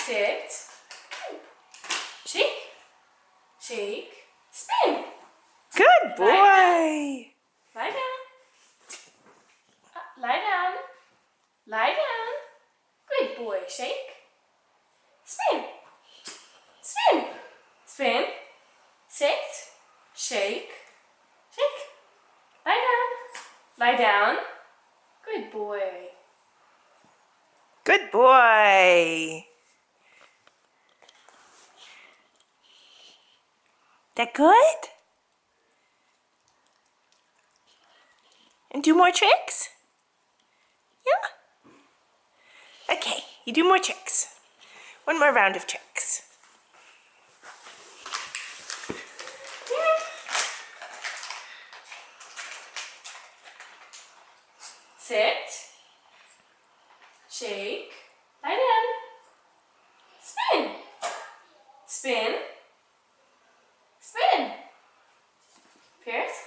sit, shake, shake, spin. Good boy. Lie down. Lie down. Lie down. Good boy. Shake. Spin. Spin. Spin. Sit. Shake. Shake. Lie down. Lie down. Good boy. Good boy. That good? And do more tricks? Yeah? Okay, you do more tricks. One more round of tricks. Sit. Shake. Lie down. Spin. Spin. Spin. Pierce.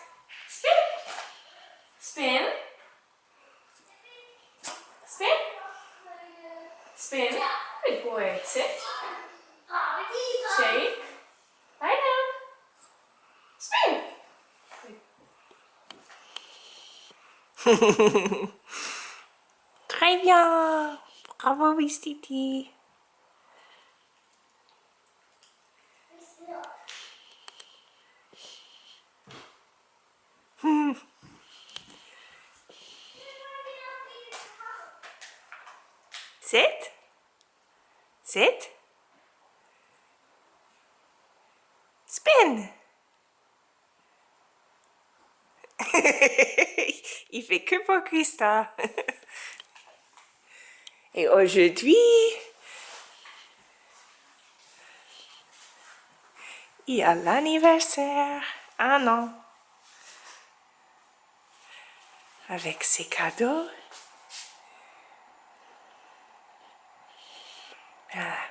Spin. Spin. Spin. Spin. Good boy. Sit. Shake. Lie down. Spin. Très bien. Bravo, Wistiti. Sit. Sit. Spin. Il fait que pour Krista. Et aujourd'hui, il y a l'anniversaire. 1 an. Avec ses cadeaux. Ah.